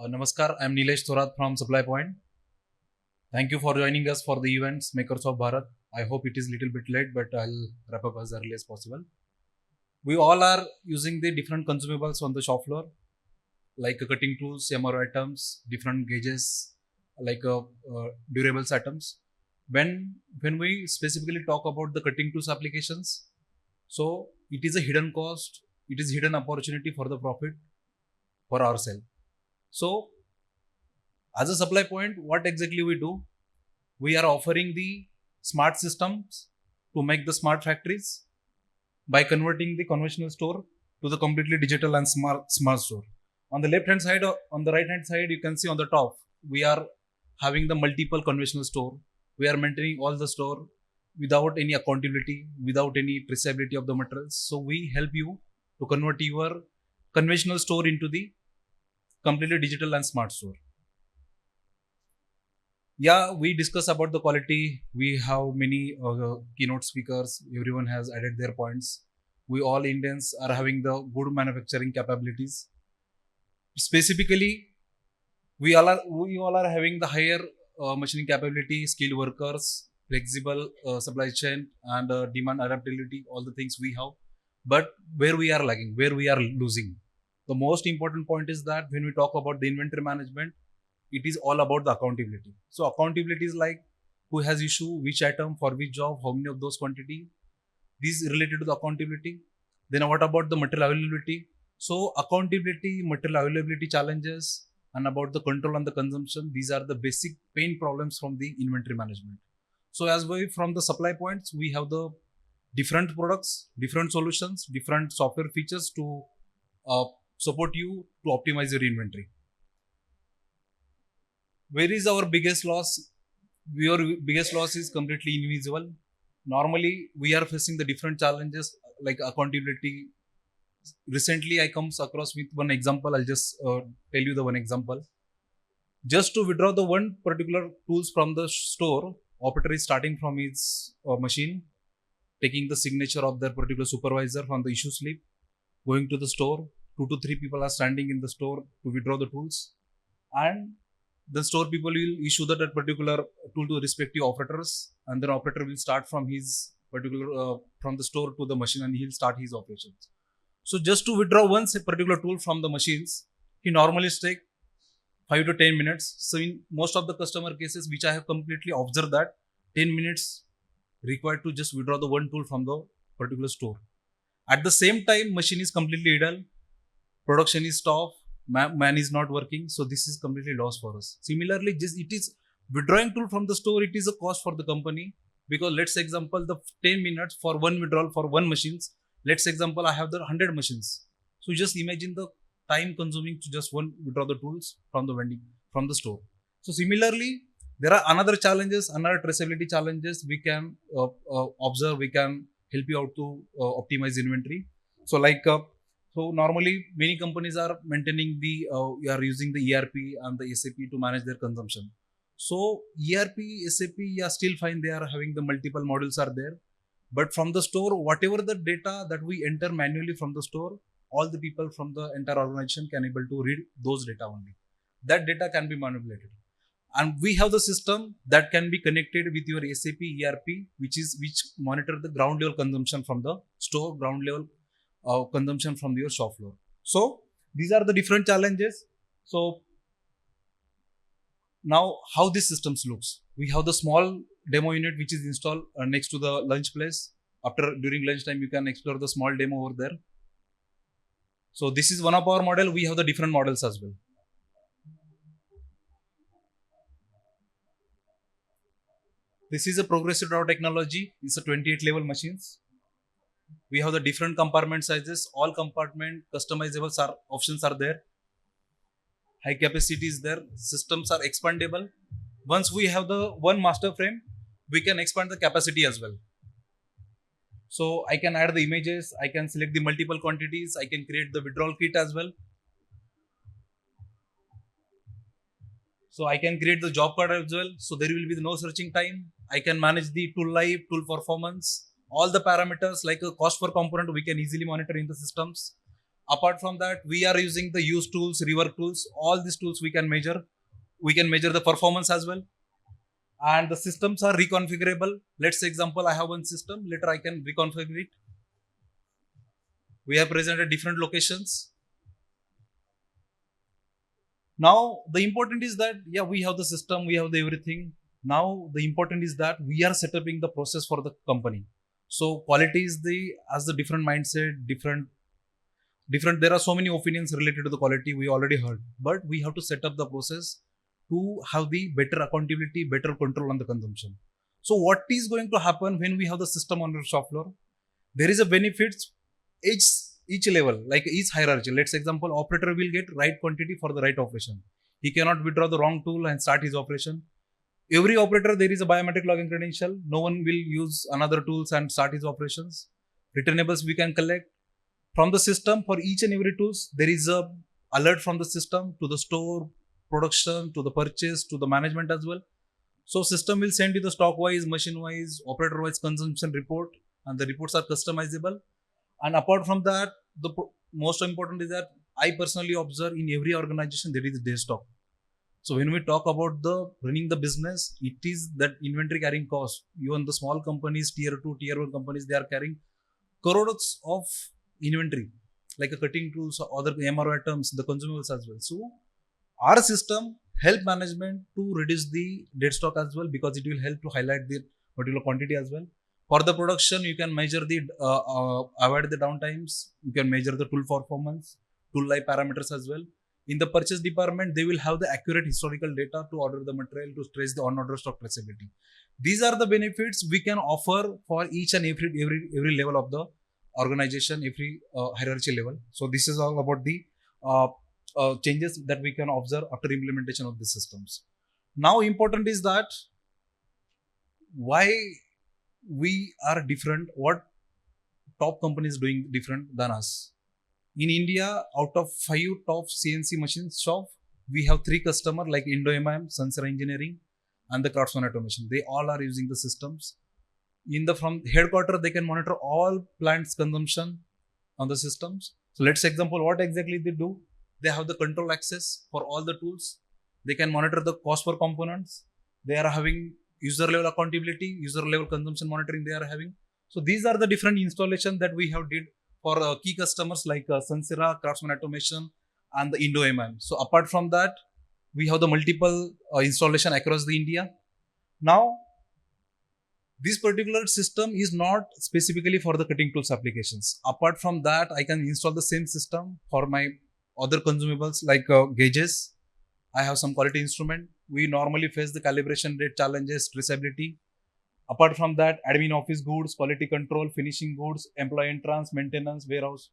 Namaskar, I'm Nilesh Thorat from SupplyPoint. Thank you for joining us for the events Makers of Bharat. I hope it is a little bit late, but I'll wrap up as early as possible. We all are using the different consumables on the shop floor, like cutting tools, MRO items, different gauges, like durables items. When we specifically talk about the cutting tools applications, so it is a hidden cost, it is hidden opportunity for the profit for ourselves. So as a supply point, what exactly we do? We are offering the smart systems to make the smart factories by converting the conventional store to the completely digital and smart store. On the left hand side or on the right hand side, you can see on the top, we are having the multiple conventional store. We are maintaining all the store without any accountability, without any traceability of the materials. So we help you to convert your conventional store into the completely digital and smart store. Yeah, we discuss about the quality. We have many keynote speakers. Everyone has added their points. We all Indians are having the good manufacturing capabilities. Specifically, we all are having the higher machining capability, skilled workers, flexible supply chain, and demand adaptability. All the things we have, but where we are lagging, where we are losing. The most important point is that when we talk about the inventory management, it is all about the accountability. So accountability is like who has issue, which item, for which job, how many of those quantity. This is related to the accountability. Then what about the material availability? So accountability, material availability challenges, and about the control and the consumption. These are the basic pain problems from the inventory management. So as we from the supply points, we have the different products, different solutions, different software features to uh, support you to optimize your inventory. Where is our biggest loss? Your biggest loss is completely invisible. Normally we are facing the different challenges like accountability. Recently I comes across with one example. I'll just tell you the one example. Just to withdraw the one particular tools from the store, operator is starting from his machine, taking the signature of their particular supervisor from the issue slip, going to the store. 2 to 3 people are standing in the store to withdraw the tools, and the store people will issue that particular tool to respective operators, and then operator will start from his particular from the store to the machine, and he'll start his operations. So just to withdraw one particular tool from the machines, he normally take 5 to 10 minutes. So in most of the customer cases which I have completely observed, that 10 minutes required to just withdraw the one tool from the particular store. At the same time, machine is completely idle, production is stopped, man is not working, so this is completely loss for us. Similarly, just it is withdrawing tool from the store, it is a cost for the company, because let's say example the 10 minutes for one withdrawal for one machines. Let's say example I have the 100 machines, so just imagine the time consuming to just one withdraw the tools from the vending from the store. So similarly, there are another challenges, another traceability challenges we can observe. We can help you out to optimize inventory. So like so normally many companies are maintaining the are using the ERP and the SAP to manage their consumption. So ERP, SAP, yeah, still fine, they are having the multiple models are there, but from the store, whatever the data that we enter manually from the store, all the people from the entire organization can able to read those data only. That data can be manipulated, and we have the system that can be connected with your SAP ERP, which monitor the ground level consumption from the store, ground level consumption from your shop floor. So these are the different challenges. So now how this systems looks, we have the small demo unit which is installed next to the lunch place. After during lunch time you can explore the small demo over there. So this is one of our model. We have the different models as well. This is a progressive draw technology. It's a 28 level machines. We have the different compartment sizes. All compartment customizable options are there. High capacity is there. Systems are expandable. Once we have the one master frame, we can expand the capacity as well. So I can add the images. I can select the multiple quantities. I can create the withdrawal kit as well. So I can create the job card as well. So there will be no searching time. I can manage the tool life, tool performance, all the parameters like a cost per component we can easily monitor in the systems. Apart from that, we are using the use tools, rework tools. All these tools we can measure. We can measure the performance as well. And the systems are reconfigurable. Let's say example, I have one system. Later I can reconfigure it. We have presented different locations. Now the important is that we have the system, we have the everything. Now the important is that we are setting the process for the company. So quality is the as the different mindset, different. There are so many opinions related to the quality we already heard, but we have to set up the process to have the better accountability, better control on the consumption. So what is going to happen when we have the system on the shop floor? There is a benefits each each level, like each hierarchy. Let's example, operator will get right quantity for the right operation. He cannot withdraw the wrong tool and start his operation. Every operator there is a biometric login credential. No one will use another tools and start his operations. Returnables we can collect from the system for each and every tools. There is a alert from the system to the store, production, to the purchase, to the management as well. So system will send you the stock wise, machine wise, operator wise consumption report, and the reports are customizable. And apart from that, the most important is that I personally observe in every organization there is day stock. So when we talk about the running the business, it is that inventory carrying cost. Even the small companies, tier 2, tier 1 companies, they are carrying crores of inventory, like a cutting tools or other MRO items, the consumables as well. So our system help management to reduce the dead stock as well, because it will help to highlight the particular quantity as well. For the production, you can measure the avoid the downtimes. You can measure the tool performance, tool life parameters as well. In the purchase department, they will have the accurate historical data to order the material to trace the on-order stock traceability. These are the benefits we can offer for each and every level of the organization, every hierarchy level. So this is all about the changes that we can observe after implementation of the systems. Now important is that why we are different, what top companies doing different than us. In India, out of 5 top CNC machines shop, we have 3 customers like Indo-MM, Sansera Engineering, and the Craftsman Automation. They all are using the systems. In the from headquarters, they can monitor all plants consumption on the systems. So let's example what exactly they do. They have the control access for all the tools. They can monitor the cost per components. They are having user level accountability, user level consumption monitoring they are having. So these are the different installation that we have did for key customers like Sansera, Craftsman Automation, and the Indo-MM. So apart from that, we have the multiple installation across the India. Now, this particular system is not specifically for the cutting tools applications. Apart from that, I can install the same system for my other consumables like gauges. I have some quality instrument. We normally face the calibration rate challenges, traceability. Apart from that, admin office goods, quality control, finishing goods, employee entrance, maintenance, warehouse.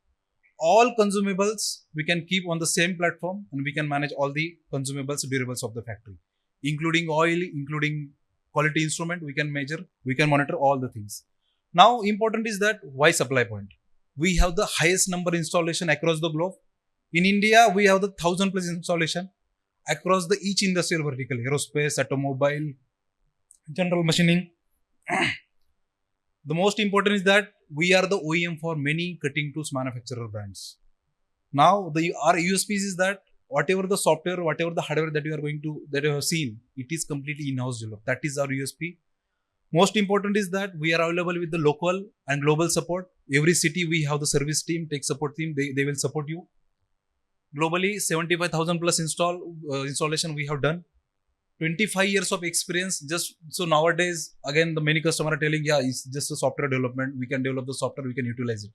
All consumables we can keep on the same platform, and we can manage all the consumables, durables of the factory, including oil, including quality instrument. We can measure, we can monitor all the things. Now, important is that why SupplyPoint? We have the highest number installation across the globe. In India, we have the 1,000 plus installation across the each industrial vertical, aerospace, automobile, general machining. The most important is that we are the OEM for many cutting tools manufacturer brands. Now, our USPs is that whatever the software, whatever the hardware that you are going to, that you have seen, it is completely in-house developed. That is our USP. Most important is that we are available with the local and global support. Every city we have the service team, tech support team, they will support you. Globally, 75,000 plus installation we have done. 25 years of experience. Just so nowadays, again, the many customers are telling, it's just a software development. We can develop the software, we can utilize it.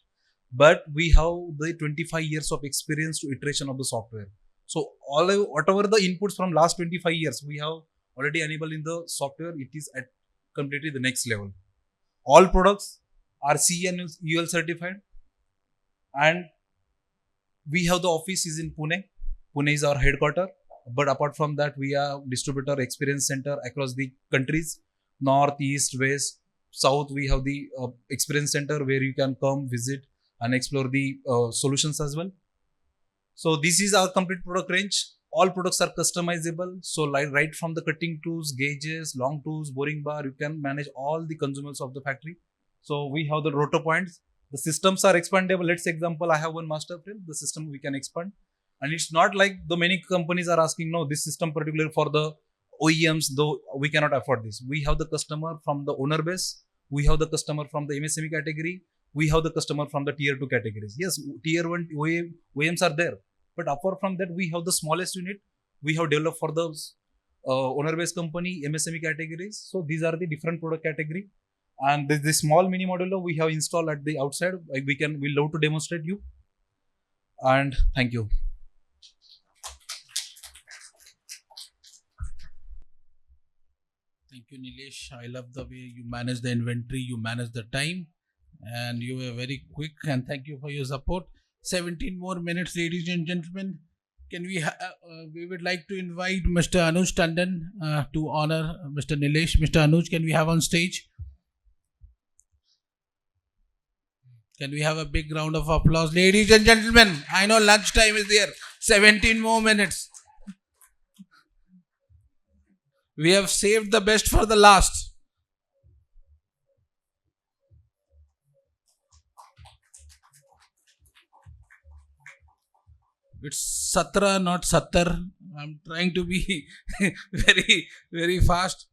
But we have the 25 years of experience to iteration of the software. So whatever the inputs from last 25 years, we have already enabled in the software. It is at completely the next level. All products are CE and UL certified. And we have the office is in Pune. Pune is our headquarters. But apart from that, we have distributor experience center across the countries, north, east, west, south. We have the experience center where you can come visit and explore the solutions as well. So this is our complete product range. All products are customizable. So like right from the cutting tools, gauges, long tools, boring bar, you can manage all the consumables of the factory. So we have the rotor points. The systems are expandable. Let's say example, I have one master frame, the system we can expand. And it's not like the many companies are asking, no, this system particular for the OEMs, though we cannot afford this. We have the customer from the owner base, we have the customer from the MSME category, we have the customer from the tier 2 categories. Yes, tier 1 OEMs are there. But apart from that, we have the smallest unit, we have developed for the owner based company, MSME categories. So these are the different product category. And the small mini modular we have installed at the outside. Like we love to demonstrate you. And thank you. Thank you, Nilesh. I love the way you manage the inventory, you manage the time, and you were very quick. And thank you for your support. 17 more minutes, ladies and gentlemen. Can we would like to invite Mr. Anuj Tandon to honor Mr. Nilesh. Mr. Anuj, can we have on stage? Can we have a big round of applause, ladies and gentlemen? I know lunchtime is there. 17 more minutes. We have saved the best for the last. It's Satra, not Sattar. I'm trying to be very, very fast.